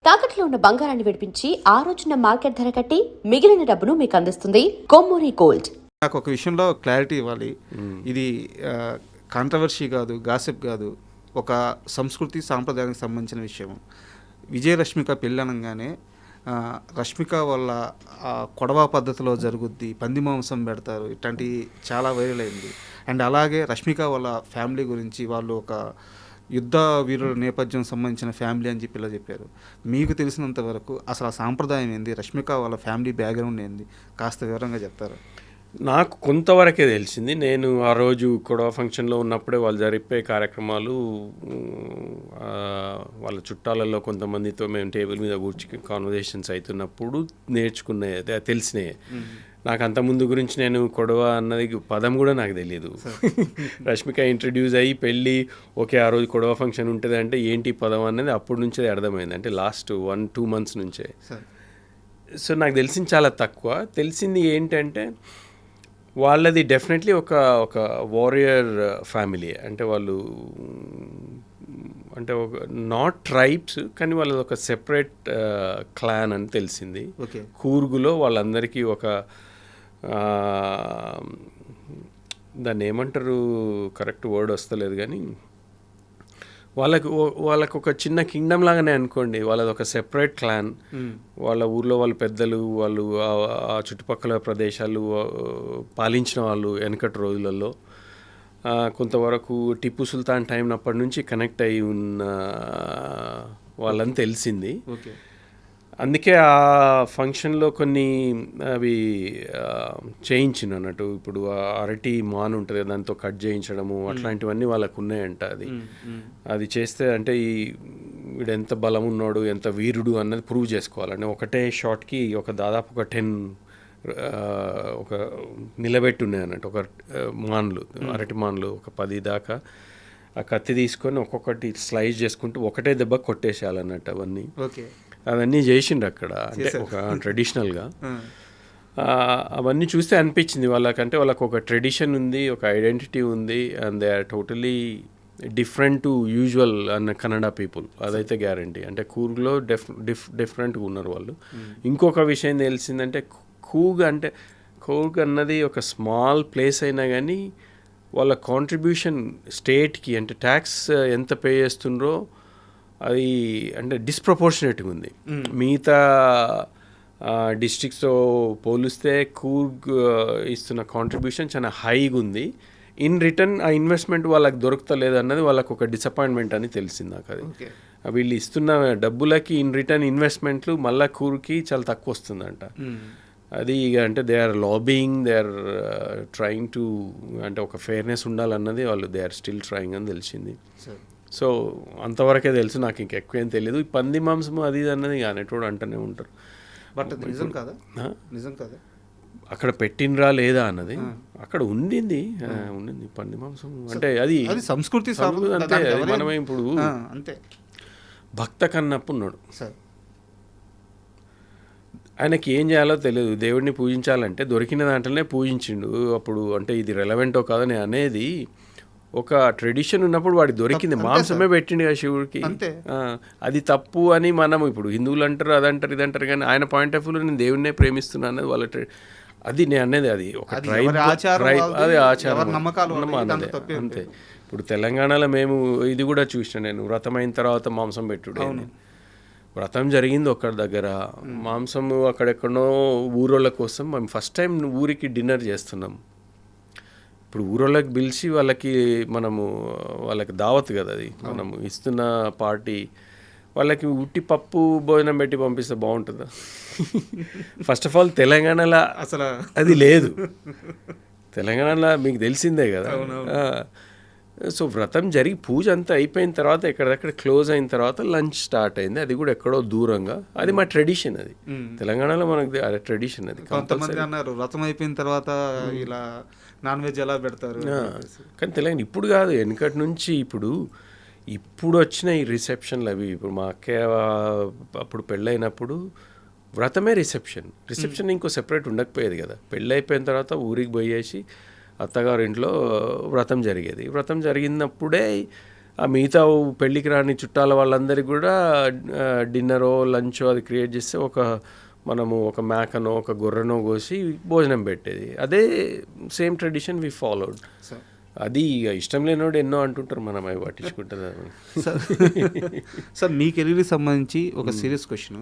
తాకట్లో ఉన్న బంగారాన్ని విడిపించి ఆ రోజున మార్కెట్ ధర కట్టి మిగిలిన డబ్బును మీకు అందిస్తుంది కొమ్మూరి గోల్డ్. నాకు ఒక విషయంలో క్లారిటీ ఇవ్వాలి. ఇది కాంట్రవర్సీ కాదు, గాసిప్ కాదు, ఒక సంస్కృతి సాంప్రదాయానికి సంబంధించిన విషయం. విజయరశ్మిక పెళ్ళి అనగానే రష్మిక వల్ల కొడవ పద్ధతిలో జరుగుద్ది, పంది మాంసం పెడతారు, ఇట్లాంటి చాలా వైరల్ అయింది. అండ్ అలాగే రష్మిక వాళ్ళ ఫ్యామిలీ గురించి వాళ్ళు ఒక యుద్ధ వీరుల నేపథ్యం సంబంధించిన ఫ్యామిలీ అని చెప్పి ఇలా చెప్పారు. మీకు తెలిసినంత వరకు అసలు ఆ సాంప్రదాయం ఏంది, రష్మిక వాళ్ళ ఫ్యామిలీ బ్యాక్గ్రౌండ్ ఏంది, కాస్త వివరంగా చెప్తారు? నాకు కొంతవరకే తెలిసింది. నేను ఆ రోజు కొడవ ఫంక్షన్లో ఉన్నప్పుడే వాళ్ళు జరిపే కార్యక్రమాలు, వాళ్ళ చుట్టాలలో కొంతమందితో మేము టేబుల్ మీద కూర్చుని కాన్వర్జేషన్స్ అవుతున్నప్పుడు నేర్చుకున్నాయి, తెలిసినాయి. నాకు అంత ముందు గురించి నేను కొడవ అన్నది పదం కూడా నాకు తెలియదు. రష్మిక ఇంట్రడ్యూస్ అయ్యి పెళ్ళి ఓకే ఆ రోజు కొడవ ఫంక్షన్ ఉంటుంది అంటే ఏంటి పదం అనేది అప్పటి నుంచే అర్థమైంది, అంటే లాస్ట్ 1-2 months నుంచే. సో నాకు తెలిసింది చాలా తక్కువ. తెలిసింది ఏంటంటే వాళ్ళది డెఫినెట్లీ ఒక వారియర్ ఫ్యామిలీ. అంటే వాళ్ళు అంటే ఒక నాట్ ట్రైబ్స్, కానీ వాళ్ళది ఒక సెపరేట్ క్లాన్ అని తెలిసింది. కూర్గులో వాళ్ళందరికీ ఒక దాన్ని ఏమంటారు, కరెక్ట్ వర్డ్ వస్తలేదు, కానీ వాళ్ళకు ఒక చిన్న కింగ్డమ్ లాగానే అనుకోండి. వాళ్ళది ఒక సెపరేట్ క్లాన్. వాళ్ళ ఊర్లో వాళ్ళ పెద్దలు, వాళ్ళు ఆ చుట్టుపక్కల ప్రదేశాలు పాలించిన వాళ్ళు వెనకటి రోజులలో. కొంతవరకు టిప్పు సుల్తాన్ టైం అప్పటి నుంచి కనెక్ట్ అయి ఉన్న వాళ్ళని తెలిసింది. అందుకే ఆ ఫంక్షన్లో కొన్ని అవి చేయించిన అన్నట్టు. ఇప్పుడు అరటి మాన్ ఉంటుంది, దాంతో కట్ చేయించడము అట్లాంటివన్నీ వాళ్ళకు ఉన్నాయంట. అది చేస్తే అంటే వీడు ఎంత బలం ఉన్నాడు, ఎంత వీరుడు అన్నది ప్రూవ్ చేసుకోవాలంటే ఒకటే షాట్కి దాదాపు ఒక 10 ఒక నిలబెట్టి ఉన్నాయి అన్నట్టు. ఒక మాన్లు, అరటి మాన్లు ఒక 10 దాకా ఆ కత్తి తీసుకొని ఒక్కొక్కటి స్లైస్ చేసుకుంటూ ఒకటే దెబ్బ కొట్టేసేయాలన్నట్టు. అవన్నీ చేసిండ్రు అక్కడ, అంటే ఒక ట్రెడిషనల్గా. అవన్నీ చూస్తే అనిపించింది వాళ్ళకంటే వాళ్ళకు ఒక ట్రెడిషన్ ఉంది, ఒక ఐడెంటిటీ ఉంది, and they are totally different to usual అన్న కన్నడ పీపుల్. అదైతే గ్యారంటీ. అంటే కూర్గ్లో డిఫరెంట్గా ఉన్నారు వాళ్ళు. ఇంకొక విషయం తెలిసిందంటే కూర్గ్ అన్నది ఒక స్మాల్ ప్లేస్ అయినా కానీ వాళ్ళ కాంట్రిబ్యూషన్ స్టేట్కి, అంటే ట్యాక్స్ ఎంత పే చేస్తుండ్రో అది అంటే డిస్ప్రపోర్షనేట్గా ఉంది. మిగతా డిస్ట్రిక్ట్స్తో పోలిస్తే కూర్గ్ ఇస్తున్న కాంట్రిబ్యూషన్ చాలా హైగా ఉంది. ఇన్ రిటర్న్ ఆ ఇన్వెస్ట్మెంట్ వాళ్ళకి దొరుకుతలేదు అన్నది వాళ్ళకు ఒక డిసప్పాయింట్మెంట్ అని తెలిసింది నాకు. అది వీళ్ళు ఇస్తున్న డబ్బులకి ఇన్ రిటర్న్ ఇన్వెస్ట్మెంట్లు మళ్ళీ కూర్కి చాలా తక్కువ వస్తుందంట. అది అంటే they are lobbying, they are trying to, అంటే ఒక ఫెయిర్నెస్ ఉండాలన్నది వాళ్ళు దే ఆర్ స్టిల్ ట్రయింగ్ అని తెలిసింది. సో అంతవరకే తెలుసు, నాకు ఇంకెక్కువ ఏం తెలియదు. ఈ పంది మాంసము అది అన్నది అనేటోడు అంటూనే ఉంటారు. బట్ నిజం కాదా? నిజం కాదా అక్కడ పెట్టినరా లేదా అన్నది? అక్కడ ఉండింది పంది మాంసం. అంటే అది సంస్కృతి అంతే. మనమే ఇప్పుడు అంతే. భక్త కన్నప్ప ఉన్నాడు, ఆయనకి ఏం చేయాలో తెలియదు. దేవుడిని పూజించాలంటే దొరికిన దాంట్లోనే పూజించిండు. అప్పుడు అంటే ఇది రెలవెంటో కాదని అనేది ఒక ట్రెడిషన్ ఉన్నప్పుడు వాడికి దొరికింది, మాంసమే పెట్టిండు కదా శివుడికి. అది తప్పు అని మనం ఇప్పుడు హిందువులు అంటారు, అదంటారు, ఇదంటారు, కానీ ఆయన పాయింట్ ఆఫ్ వ్యూలో నేను దేవుడినే ప్రేమిస్తున్నాను అన్నది వాళ్ళ అది నేను అనేది. అది ఒక ట్రైబ్, అది ఆచారం అంతే. ఇప్పుడు తెలంగాణలో మేము ఇది కూడా చూసిన, నేను వ్రతం అయిన తర్వాత మాంసం పెట్టుడే. వ్రతం జరిగింది ఒక్కడి దగ్గర, మాంసం అక్కడెక్కడో ఊరోళ్ళ కోసం మేము ఫస్ట్ టైం ఊరికి డిన్నర్ చేస్తున్నాం. ఇప్పుడు ఊరోళ్ళకి పిలిచి వాళ్ళకి దావత్ కదా అది, మనము ఇస్తున్న పార్టీ. వాళ్ళకి ఉట్టి పప్పు భోజనం పెట్టి పంపిస్తే బాగుంటుందా? ఫస్ట్ ఆఫ్ ఆల్ తెలంగాణలో అసలు అది లేదు. తెలంగాణలో మీకు తెలిసిందే కదా. సో వ్రతం జరిగి పూజ అంతా అయిపోయిన తర్వాత ఎక్కడెక్కడ క్లోజ్ అయిన తర్వాత లంచ్ స్టార్ట్ అయింది. అది కూడా ఎక్కడో దూరంగా. అది మా ట్రెడిషన్. అది తెలంగాణలో మనకు ట్రెడిషన్. అది కొంతమంది అన్నారు వ్రతం అయిపోయిన తర్వాత ఇలా నాన్ వెజ్ ఎలా పెడతారు, కానీ తెలంగాణ ఇప్పుడు కాదు, వెనకటి నుంచి. ఇప్పుడు వచ్చిన ఈ రిసెప్షన్లు అవి, ఇప్పుడు మా అక్కయ్య అప్పుడు పెళ్ళైనప్పుడు వ్రతమే రిసెప్షన్ ఇంకో సెపరేట్ ఉండకపోయేది కదా. పెళ్ళి అయిపోయిన తర్వాత ఊరికి పోయేసి అత్తగారింట్లో వ్రతం జరిగేది. వ్రతం జరిగినప్పుడే ఆ మిగతా పెళ్ళికి రాని చుట్టాల వాళ్ళందరికీ కూడా డిన్నరో లంచో అది క్రియేట్ చేస్తే మనము ఒక మేకనో ఒక గొర్రెనో కోసి భోజనం పెట్టేది. అదే సేమ్ ట్రెడిషన్ వి ఫాలోడ్. అది ఇష్టం లేనోడు ఎన్నో అంటుంటారు, మనం అవి పట్టించుకుంటారు. సార్ మీ కెరీర్కి సంబంధించి ఒక సీరియస్ క్వశ్చన్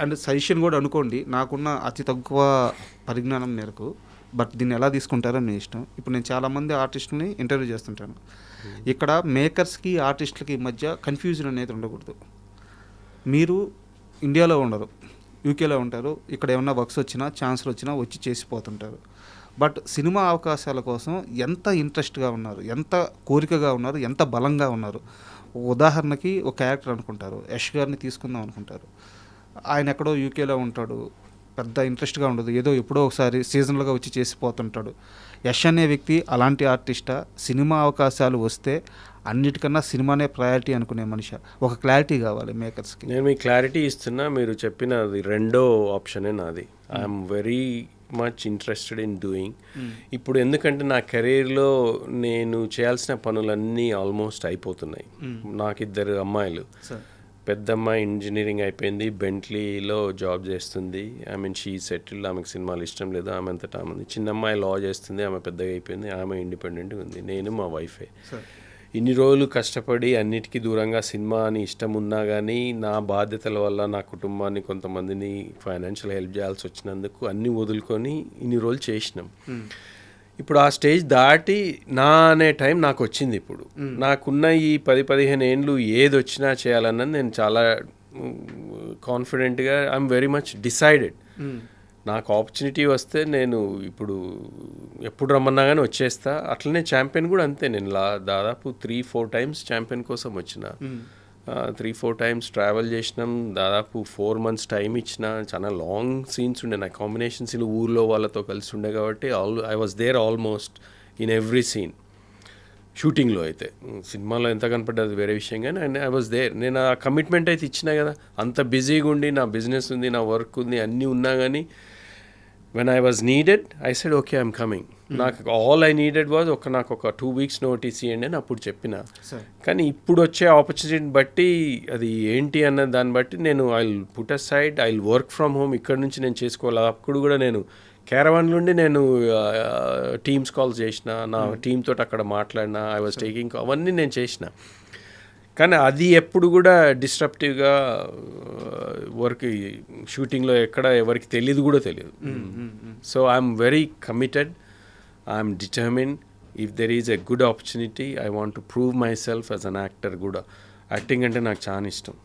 అండ్ సజెషన్ కూడా అనుకోండి, నాకున్న అతి తక్కువ పరిజ్ఞానం మేరకు, బట్ దీన్ని ఎలా తీసుకుంటారో మీ ఇష్టం. ఇప్పుడు నేను చాలామంది ఆర్టిస్టులని ఇంటర్వ్యూ చేస్తుంటాను. ఇక్కడ మేకర్స్కి ఆర్టిస్టులకి మధ్య కన్ఫ్యూజన్ అనేది ఉండకూడదు. మీరు ఇండియాలో ఉండరు, యూకేలో ఉంటారు. ఇక్కడ ఏమన్నా వర్క్స్ వచ్చినా ఛాన్సులు వచ్చినా వచ్చి చేసిపోతుంటారు. బట్ సినిమా అవకాశాల కోసం ఎంత ఇంట్రెస్ట్గా ఉన్నారు, ఎంత కోరికగా ఉన్నారు, ఎంత బలంగా ఉన్నారు. ఉదాహరణకి ఒక క్యారెక్టర్ అనుకుంటారు, యష్ గారిని తీసుకుందాం అనుకుంటారు. ఆయన ఎక్కడో యూకేలో ఉంటాడు, పెద్ద ఇంట్రెస్ట్గా ఉండదు, ఏదో ఎప్పుడో ఒకసారి సీజనల్గా వచ్చి చేసిపోతుంటాడు. యష్ అనే వ్యక్తి అలాంటి ఆర్టిస్టా? సినిమా అవకాశాలు వస్తే అన్నిటికన్నా సినిమానే ప్రయారిటీ అనుకునే మనిషి? ఒక క్లారిటీ కావాలి మేకర్స్కి. నేను మీకు క్లారిటీ ఇస్తున్నా, మీరు చెప్పినది రెండో ఆప్షనే నాది. I'm very much interested in doing. ఇప్పుడు ఎందుకంటే నా కెరీర్లో నేను చేయాల్సిన పనులన్నీ ఆల్మోస్ట్ అయిపోతున్నాయి. నాకు 2 అమ్మాయిలు. పెద్ద అమ్మాయి ఇంజనీరింగ్ అయిపోయింది, బెంట్లీలో జాబ్ చేస్తుంది. ఐ మీన్ షీ సెటిల్డ్, ఆమెకు సినిమాలు ఇష్టం లేదు, ఆమె అంతటా ఉంది. చిన్న అమ్మాయి లా చేస్తుంది, ఆమె పెద్దగా అయిపోయింది, ఆమె ఇండిపెండెంట్గా ఉంది. నేను మా వైఫే. ఇన్ని రోజులు కష్టపడి అన్నిటికీ దూరంగా సినిమా అని ఇష్టం ఉన్నా కానీ నా బాధ్యతల వల్ల నా కుటుంబాన్ని కొంతమందిని ఫైనాన్షియల్ హెల్ప్ చేయాల్సి వచ్చినందుకు అన్నీ వదులుకొని ఇన్ని రోజులు చేసినాం. ఇప్పుడు ఆ స్టేజ్ దాటి నా అనే టైం నాకు వచ్చింది. ఇప్పుడు నాకున్న ఈ 10-15 ఏండ్లు ఏది వచ్చినా చేయాలన్నది నేను చాలా కాన్ఫిడెంట్గా, ఐఎమ్ వెరీ మచ్ డిసైడెడ్. నాకు ఆపర్చునిటీ వస్తే నేను ఇప్పుడు ఎప్పుడు రమ్మన్నా కానీ వచ్చేస్తా. అట్లనే ఛాంపియన్ కూడా అంతే. నేను దాదాపు 3-4 టైమ్స్ ఛాంపియన్ కోసం వచ్చిన, 3-4 టైమ్స్ ట్రావెల్ చేసినాం. దాదాపు 4 months టైం ఇచ్చిన. చాలా లాంగ్ సీన్స్ ఉండే, నా కాంబినేషన్ సీన్లు ఊర్లో వాళ్ళతో కలిసి ఉండే కాబట్టి I was there almost in every scene. షూటింగ్లో అయితే, సినిమాలో ఎంత కనపడ్డది వేరే విషయం, కానీ ఐ వాజ్ దేర్. నేను ఆ కమిట్మెంట్ అయితే ఇచ్చినా కదా. అంత బిజీగా ఉండి, నా బిజినెస్ ఉంది, నా వర్క్ ఉంది, అన్నీ ఉన్నా కానీ when I was needed I said okay I'm coming. నాకు ఆల్ ఐ నీడెడ్ వాజ్ నాకు ఒక 2 weeks నోటీస్ ఇవ్వండి అని అప్పుడు చెప్పిన. కానీ ఇప్పుడు వచ్చే ఆపర్చునిటీని బట్టి అది ఏంటి అన్న దాన్ని బట్టి నేను I will put a side, I will work from home. ఇక్కడ నుంచి నేను చేసుకోవాలి. అప్పుడు కూడా నేను క్యారవాన్ నుండి నేను టీమ్స్ కాల్స్ చేసిన, నా టీమ్ తోటి అక్కడ మాట్లాడిన, ఐ వాజ్ టేకింగ్, అవన్నీ నేను చేసిన. కానీ అది ఎప్పుడు కూడా డిస్ట్రప్టివ్గా వర్క్ షూటింగ్లో ఎక్కడ ఎవరికి తెలియదు కూడా తెలియదు. So I'm very committed, I'm determine. If there is a good opportunity I want to prove my self as an actor కూడా. యాక్టింగ్ అంటే నాకు చాలా ఇష్టం,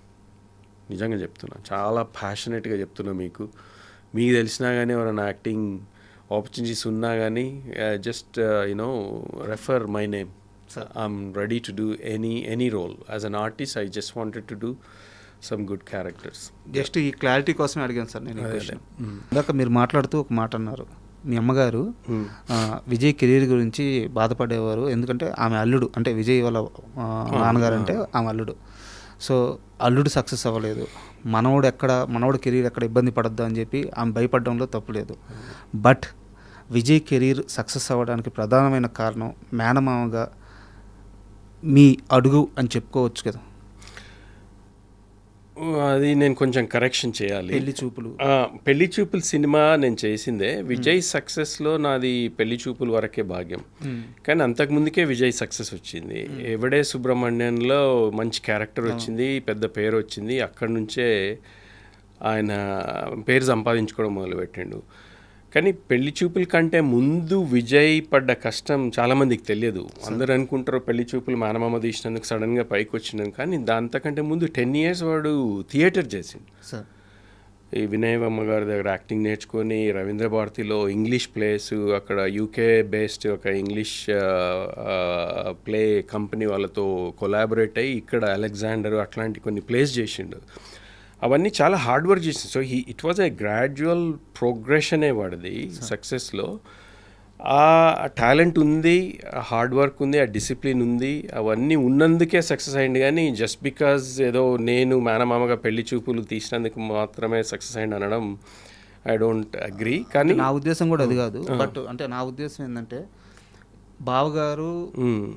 నిజంగా చెప్తున్నా, చాలా ప్యాషనెట్గా చెప్తున్నా. మీకు తెలిసినా కానీ ఎవరైనా యాక్టింగ్ ఆపర్చునిటీస్ ఉన్నా కానీ just you know refer my name. I'm ready to do any role. As an artist, I just wanted to do some good characters. Just ఈ క్లారిటీ కోసమే అడిగాను సార్ నేను. ఇందాక మీరు మాట్లాడుతూ ఒక మాట అన్నారు, మీ అమ్మగారు విజయ్ కెరీర్ గురించి బాధపడేవారు, ఎందుకంటే ఆమె అల్లుడు, అంటే విజయ్ వాళ్ళ నాన్నగారు అంటే ఆమె అల్లుడు. సో అల్లుడు సక్సెస్ అవ్వలేదు, మనవడు కెరీర్ ఎక్కడ ఇబ్బంది పడద్దు అని చెప్పి ఆమె భయపడడంలో తప్పులేదు. బట్ విజయ్ కెరీర్ సక్సెస్ అవ్వడానికి ప్రధానమైన కారణం మేనమామగా మీ అడుగు అని చెప్పుకోవచ్చు కదా. అది నేను కొంచెం కరెక్షన్ చేయాలి. పెళ్లి చూపులు సినిమా నేను చేసిందే. విజయ్ సక్సెస్లో నాది పెళ్లి చూపుల వరకే భాగ్యం. కానీ అంతకుముందుకే విజయ్ సక్సెస్ వచ్చింది. ఎవడే సుబ్రహ్మణ్యంలో మంచి క్యారెక్టర్ వచ్చింది, పెద్ద పేరు వచ్చింది. అక్కడి నుంచే ఆయన పేరు సంపాదించుకోవడం మొదలుపెట్టిండు. కానీ పెళ్లి చూపుల కంటే ముందు విజయ్ పడ్డ కష్టం చాలామందికి తెలియదు. అందరూ అనుకుంటారు పెళ్లి చూపులు మేనమామ తీసినందుకు సడన్గా పైకి వచ్చినాం, కానీ దాంతకంటే ముందు 10 years వాడు థియేటర్ చేసిండు. ఈ వినయమ్మ గారి దగ్గర యాక్టింగ్ నేర్చుకొని రవీంద్ర భారతిలో ఇంగ్లీష్ ప్లేస్, అక్కడ యూకే బేస్డ్ ఒక ఇంగ్లీష్ ప్లే కంపెనీ వాళ్ళతో కొలాబరేట్ అయ్యి ఇక్కడ అలెగ్జాండర్ అట్లాంటి కొన్ని ప్లేస్ చేసిండు. అవన్నీ చాలా హార్డ్ వర్క్ చేసింది. So it was a gradual ప్రోగ్రెషనే వాడిది సక్సెస్లో. ఆ టాలెంట్ ఉంది, ఆ హార్డ్ వర్క్ ఉంది, ఆ డిసిప్లిన్ ఉంది, అవన్నీ ఉన్నందుకే సక్సెస్ అయింది. కానీ జస్ట్ బికాజ్ ఏదో నేను మేనమామగా పెళ్లి చూపులు తీసినందుకు మాత్రమే సక్సెస్ అయింది అనడం ఐ డోంట్ అగ్రీ. కానీ నా ఉద్దేశం కూడా అది కాదు. బట్ అంటే నా ఉద్దేశం ఏంటంటే బావగారు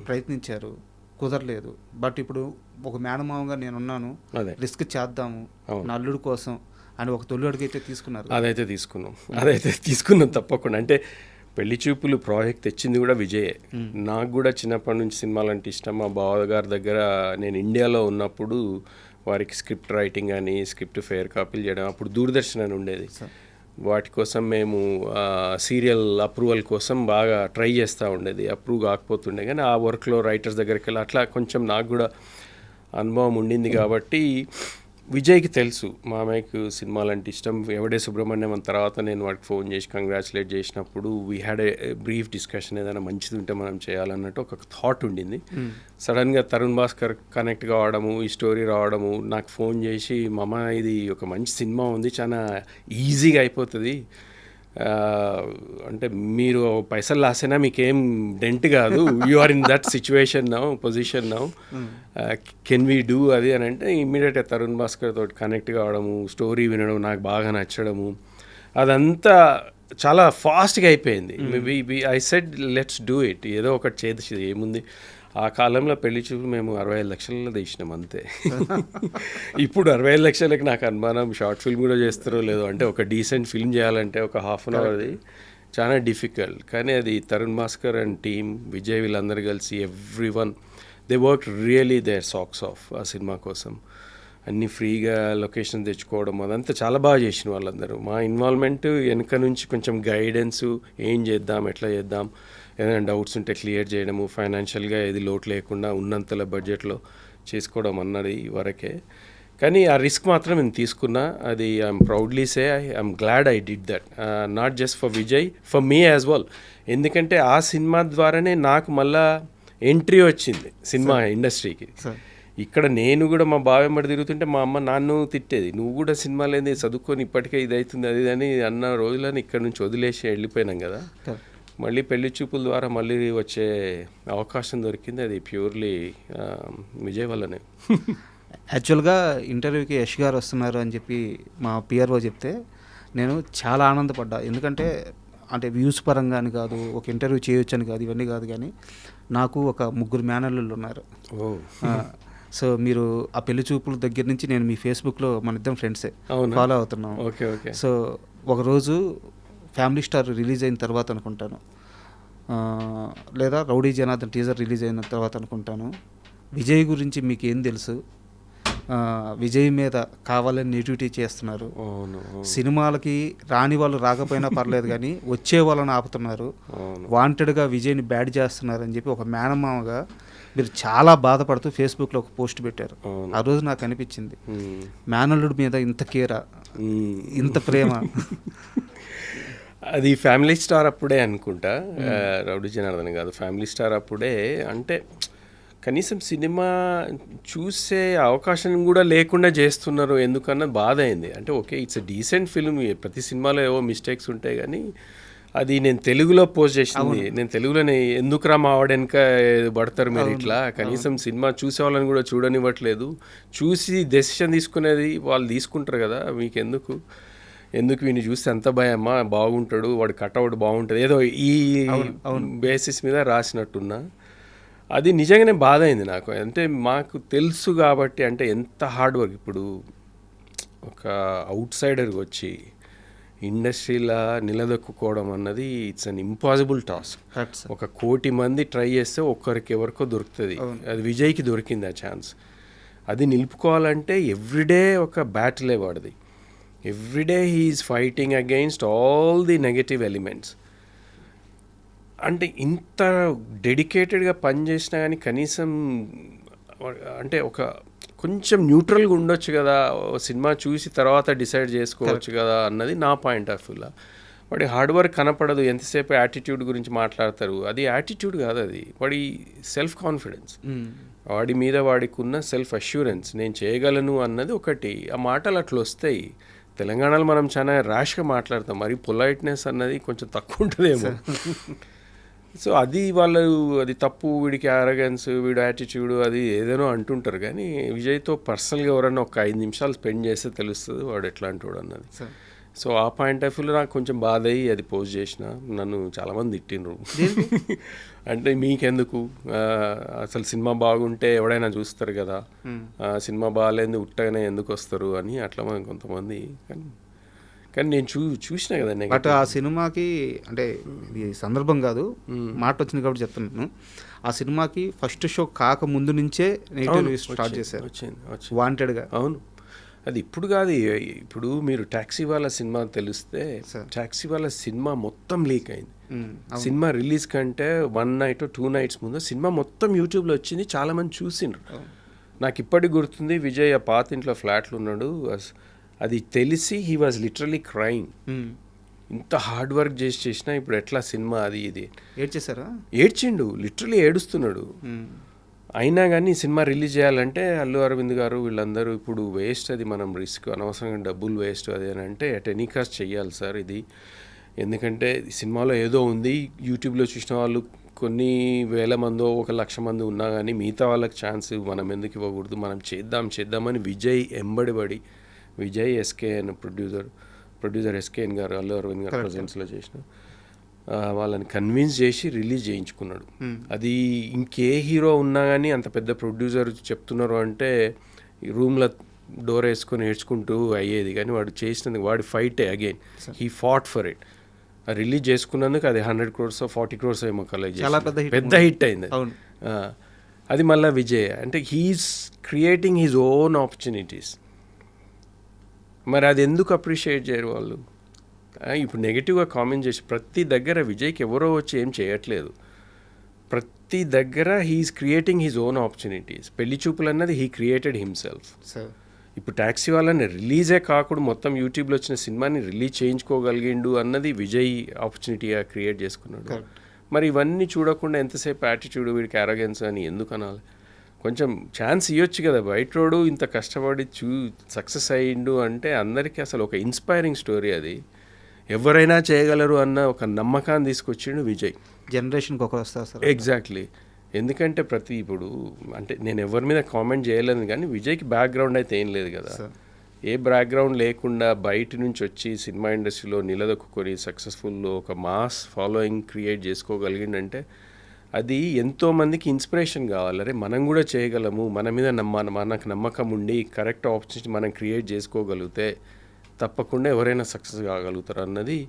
ప్రయత్నించారు, కుదరలేదు. బట్ ఇప్పుడు ఒక మేనమామగా నేనున్నాను, అదే రిస్క్ చేద్దాము నా అల్లుడు కోసం అని ఒక తొలి అడుగు అయితే తీసుకున్నారు. అదైతే తీసుకున్నాం తప్పకుండా. అంటే పెళ్లి చూపులు ప్రాజెక్ట్ తెచ్చింది కూడా విజయే. నాకు కూడా చిన్నప్పటి నుంచి సినిమాలు అంటే ఇష్టం. మా బావగారి దగ్గర నేను ఇండియాలో ఉన్నప్పుడు వారికి స్క్రిప్ట్ రైటింగ్ అని, స్క్రిప్ట్ ఫేర్ కాపీలు చేయడం, అప్పుడు దూరదర్శన్ అని ఉండేది. వాటి కోసం మేము సీరియల్ అప్రూవల్ కోసం బాగా ట్రై చేస్తూ ఉండేది. అప్రూవ్ కాకపోతుండే కానీ ఆ వర్క్లో రైటర్స్ దగ్గరికి వెళ్ళి అట్లా కొంచెం నాకు కూడా అనుభవం ఉండింది. కాబట్టి విజయ్కి తెలుసు మామయ్యకు సినిమాలు అంటే ఇష్టం. ఎవడే సుబ్రహ్మణ్యం అని తర్వాత నేను వాడికి ఫోన్ చేసి కంగ్రాచులేట్ చేసినప్పుడు we had a brief discussion, ఏదైనా మంచిది ఉంటే మనం చేయాలన్నట్టు ఒక థాట్ ఉండింది. సడన్గా తరుణ్ భాస్కర్ కనెక్ట్ కావడము, ఈ స్టోరీ రావడము, నాకు ఫోన్ చేసి మామ ఇది ఒక మంచి సినిమా ఉంది, చాలా ఈజీగా అయిపోతుంది, అంటే మీరు పైసలు లాసైనా మీకేం డెంట్ కాదు, you are in that situation now, position now, can we do అది అని అంటే ఇమ్మీడియట్గా తరుణ్ భాస్కర్ తోటి కనెక్ట్ కావడము, స్టోరీ వినడం, నాకు బాగా నచ్చడము, అదంతా చాలా ఫాస్ట్గా అయిపోయింది. I said let's do it, ఏదో ఒకటి చేసి ఏముంది. ఆ కాలంలో పెళ్లి చూపు మేము 65 లక్షలలో తీసినాం అంతే. ఇప్పుడు 65 లక్షలకి నాకు అనుమానం షార్ట్ ఫిల్మ్ కూడా చేస్తారో లేదో. అంటే ఒక డీసెంట్ ఫిల్మ్ చేయాలంటే ఒక ½ అన్ అవర్ది చాలా డిఫికల్ట్. కానీ అది తరుణ్ భాస్కర్ అండ్ టీమ్, విజయ్ వీళ్ళందరూ కలిసి every one they work really their socks off ఆ సినిమా కోసం. అన్నీ ఫ్రీగా లొకేషన్ తెచ్చుకోవడం అదంతా చాలా బాగా చేసిన వాళ్ళందరూ. మా ఇన్వాల్వ్మెంట్ వెనక నుంచి కొంచెం గైడెన్స్, ఏం చేద్దాం, ఎట్లా చేద్దాం, ఏదైనా డౌట్స్ ఉంటే క్లియర్ చేయడము, ఫైనాన్షియల్గా ఏది లోటు లేకుండా ఉన్నంతలో బడ్జెట్లో చేసుకోవడం అన్నది వరకే. కానీ ఆ రిస్క్ మాత్రం నేను తీసుకున్నా. అది I'm proudly say I'm glad I did that, not just for Vijay, for me as well. ఎందుకంటే ఆ సినిమా ద్వారానే నాకు మళ్ళా ఎంట్రీ వచ్చింది సినిమా ఇండస్ట్రీకి. ఇక్కడ నేను కూడా మా బావ వెంబడి తిరుగుతుంటే మా అమ్మ నాన్ను తిట్టేది, నువ్వు కూడా సినిమాలు ఏంది చదువుకొని ఇప్పటికే ఇది అవుతుంది అది అని అన్న రోజులని ఇక్కడ నుంచి వదిలేసి వెళ్ళిపోయినాం కదా. మళ్ళీ పెళ్లి చూపుల ద్వారా మళ్ళీ వచ్చే అవకాశం దొరికింది. అది ప్యూర్లీ విజయ్ వల్లనే. యాక్చువల్గా ఇంటర్వ్యూకి యష్ గారు వస్తున్నారు అని చెప్పి మా పిఆర్ఓ చెప్తే నేను చాలా ఆనందపడ్డా. ఎందుకంటే అంటే వ్యూస్ పరంగా అని కాదు, ఒక ఇంటర్వ్యూ చేయొచ్చు అని కాదు, ఇవన్నీ కాదు. కానీ నాకు ఒక 3 మేనల్లుళ్ళు ఉన్నారు. సో మీరు ఆ పెళ్లి చూపుల దగ్గర నుంచి నేను మీ ఫేస్బుక్లో మన ఇద్దరం ఫ్రెండ్సే ఫాలో అవుతున్నాం. సో ఒకరోజు ఫ్యామిలీ స్టార్ రిలీజ్ అయిన తర్వాత అనుకుంటాను, లేదా రౌడీ జనార్దన్ టీజర్ రిలీజ్ అయిన తర్వాత అనుకుంటాను, విజయ్ గురించి మీకు ఏం తెలుసు, విజయ్ మీద కావాలని నెగిటివిటీ చేస్తున్నారు, సినిమాలకి రాని వాళ్ళు రాకపోయినా పర్లేదు కానీ వచ్చే వాళ్ళని ఆపుతున్నారు, వాంటెడ్గా విజయ్ని బ్యాడ్ చేస్తున్నారు అని చెప్పి ఒక మేనమామగా మీరు చాలా బాధపడుతూ ఫేస్బుక్లో ఒక పోస్ట్ పెట్టారు. ఆ రోజు నాకు అనిపించింది, మేనల్లుడి మీద ఇంత కేరా, ఇంత ప్రేమ. అది ఫ్యామిలీ స్టార్ అప్పుడే అనుకుంటా, రౌడీ జనార్దన్ కాదు, ఫ్యామిలీ స్టార్ అప్పుడే. అంటే కనీసం సినిమా చూసే అవకాశం కూడా లేకుండా చేస్తున్నారు ఎందుకన్నా బాధ అయింది. అంటే okay, it's a decent film, ప్రతి సినిమాలో ఏవో మిస్టేక్స్ ఉంటాయి కానీ అది నేను తెలుగులో పోస్ట్ చేసింది, నేను తెలుగులోనే ఎందుకురా మా ఆవిడెనక పడతారు మీరు ఇట్లా, కనీసం సినిమా చూసే వాళ్ళని కూడా చూడనివ్వట్లేదు, చూసి డెసిషన్ తీసుకునేది వాళ్ళు తీసుకుంటారు కదా, మీకు ఎందుకు వీడిని చూస్తే ఎంత భయమ్మా, బాగుంటాడు, వాడు కట్అవుట్ బాగుంటుంది, ఏదో ఈ బేసిస్ మీద రాసినట్టున్నా. అది నిజంగానే బాధ అయింది నాకు. అంటే మాకు తెలుసు కాబట్టి, అంటే ఎంత హార్డ్ వర్క్. ఇప్పుడు ఒక అవుట్ సైడర్కి వచ్చి ఇండస్ట్రీలో నిలదొక్కుకోవడం అన్నది ఇట్స్ అన్ ఇంపాసిబుల్ టాస్క్. 1 కోటి మంది ట్రై చేస్తే ఒక్కరికి ఎవరికో దొరుకుతుంది. అది విజయ్కి దొరికింది ఆ ఛాన్స్. అది నిలుపుకోవాలంటే ఎవ్రీడే ఒక బ్యాటిలే వాడిది. Everyday he's fighting against all the negative elements. అంటే ఇంత డెడికేటెడ్గా పనిచేసినా కానీ కనీసం అంటే ఒక కొంచెం న్యూట్రల్గా ఉండొచ్చు కదా, సినిమా చూసి తర్వాత డిసైడ్ చేసుకోవచ్చు కదా అన్నది నా పాయింట్ ఆఫ్ వ్యూలో. వాడి హార్డ్ వర్క్ కనపడదు, ఎంతసేపు యాటిట్యూడ్ గురించి మాట్లాడతారు. అది యాటిట్యూడ్ కాదు, అది వాడి సెల్ఫ్ కాన్ఫిడెన్స్, వాడి మీద వాడికి ఉన్న సెల్ఫ్ అష్యూరెన్స్, నేను చేయగలను అన్నది ఒకటి. ఆ మాటలు అట్లా వస్తాయి. తెలంగాణలో మనం చాలా ర్యాష్గా మాట్లాడతాం, మరి పొలైట్నెస్ అన్నది కొంచెం తక్కువ ఉంటుందేమో. సో అది వాళ్ళు, అది తప్పు, వీడికి అరగెన్స్, వీడు యాటిట్యూడ్, అది ఏదేనో అంటుంటారు. కానీ విజయ్తో పర్సనల్గా ఎవరన్నా ఒక 5 నిమిషాలు స్పెండ్ చేస్తే తెలుస్తుంది వాడు ఎట్లాంటి వాడు అన్నది. సో ఆ పాయింట్ ఆఫ్ వ్యూలో నాకు కొంచెం బాధ అయ్యి అది పోస్ట్ చేసిన. నన్ను చాలామంది తిట్టిండ్రు. అంటే మీకెందుకు, అసలు సినిమా బాగుంటే ఎవడైనా చూస్తారు కదా, సినిమా బాగాలేదు ఉట్టగానే ఎందుకు వస్తారు అని అట్లా కొంతమంది. కానీ నేను చూసిన కదా. బట్ ఆ సినిమాకి అంటే ఇది సందర్భం కాదు, మాట వచ్చింది కాబట్టి చెప్తున్నాను. ఆ సినిమాకి ఫస్ట్ షో కాక ముందు నుంచే నెగిటివ్ స్టార్ట్ చేశారు, వాంటెడ్గా. అవును, అది ఇప్పుడు కాదు. ఇప్పుడు మీరు టాక్సీ వాళ్ళ సినిమా తెలిస్తే, టాక్సీ వాళ్ళ సినిమా మొత్తం లీక్ అయింది. సినిమా రిలీజ్ కంటే 1 నైట్ 2 నైట్స్ ముందు సినిమా మొత్తం యూట్యూబ్లో వచ్చింది, చాలామంది చూసిండ్రు. నాకు ఇప్పటికి గుర్తుంది, విజయ్ ఆ పాత ఇంట్లో ఫ్లాట్లు ఉన్నాడు, అది తెలిసి హీ వాజ్ లిటరలీ క్రైమ్. ఇంత హార్డ్ వర్క్ చేసినా ఇప్పుడు ఎట్లా సినిమా అది ఇది ఏడ్చేసారా? ఏడ్చిండు, లిటరలీ ఏడుస్తున్నాడు. అయినా కానీ సినిమా రిలీజ్ చేయాలంటే అల్లు అరవింద్ గారు వీళ్ళందరూ ఇప్పుడు వేస్ట్, అది మనం రిస్క్, అనవసరంగా డబ్బులు వేస్ట్ అది అని అంటే అట్ ఎనీ కాస్ట్ చెయ్యాలి సార్ ఇది. ఎందుకంటే సినిమాలో ఏదో ఉంది, యూట్యూబ్లో చూసిన వాళ్ళు కొన్ని వేల మందో 1,00,000 మంది ఉన్నా కానీ మిగతా వాళ్ళకి ఛాన్స్ మనం ఎందుకు ఇవ్వకూడదు, మనం చేద్దామని విజయ్ ఎంబడిపడి, విజయ్ ఎస్కేఎన్ ప్రొడ్యూసర్ ఎస్కేఎన్ గారు అల్లు అరవింద్ గారు ప్రజెన్స్లో చేసిన వాళ్ళని కన్విన్స్ చేసి రిలీజ్ చేయించుకున్నాడు. అది ఇంకే హీరో ఉన్నా కానీ అంత పెద్ద ప్రొడ్యూసర్ చెప్తున్నారు అంటే రూమ్లో డోర్ వేసుకొని ఏడ్చుకుంటూ అయ్యేది. కానీ వాడు చేసినందుకు వాడి ఫైటే again he fought for it. Release చేసుకున్నందుకు అది 100 crores 40 crores ఏమో కలెక్ట్ చేసి పెద్ద హిట్ అయింది. అది మళ్ళీ విజయ్ అంటే he's creating his own opportunities. మరి అది ఎందుకు అప్రిషియేట్ చేయరు వాళ్ళు? ఇప్పుడు నెగిటివ్గా కామెంట్ చేసి ప్రతి దగ్గర విజయ్కి ఎవరో వచ్చి ఏం చేయట్లేదు. ప్రతి దగ్గర he's creating his own opportunities. Pelli Choopulu అన్నది హీ క్రియేటెడ్ హిమ్సెల్ఫ్. ఇప్పుడు టాక్సీ వాళ్ళని రిలీజే కాకుండా మొత్తం యూట్యూబ్లో వచ్చిన సినిమాని రిలీజ్ చేయించుకోగలిగిండు అన్నది విజయ్ ఆపర్చునిటీగా క్రియేట్ చేసుకున్నాడు. మరి ఇవన్నీ చూడకుండా ఎంతసేపు యాటిట్యూడ్, వీడికి అరగెన్స్ అని ఎందుకు అనాలి? కొంచెం ఛాన్స్ ఇవ్వచ్చు కదా. బయట రోడు ఇంత కష్టపడి సక్సెస్ అయ్యిండు అంటే అందరికీ అసలు ఒక ఇన్స్పైరింగ్ స్టోరీ అది. ఎవరైనా చేయగలరు అన్న ఒక నమ్మకాన్ని తీసుకొచ్చిండు విజయ్. జనరేషన్కి ఒకరు వస్తారు సార్. ఎగ్జాక్ట్లీ. ఎందుకంటే ఇప్పుడు అంటే నేను ఎవరి మీద కామెంట్ చేయలేదు, కానీ విజయ్కి బ్యాక్గ్రౌండ్ అయితే ఏం లేదు కదా. ఏ బ్యాక్గ్రౌండ్ లేకుండా బయట నుంచి వచ్చి సినిమా ఇండస్ట్రీలో నిలదొక్కుని సక్సెస్ఫుల్లో ఒక మాస్ ఫాలోయింగ్ క్రియేట్ చేసుకోగలిగిందంటే అది ఎంతోమందికి ఇన్స్పిరేషన్ కావాలి. అరే మనం కూడా చేయగలము, మన మీద మనకు నమ్మకం ఉండి కరెక్ట్ ఆపర్చునిటీ మనం క్రియేట్ చేసుకోగలిగితే తప్పకుండా ఎవరైనా సక్సెస్ కాగలుగుతారు అన్నది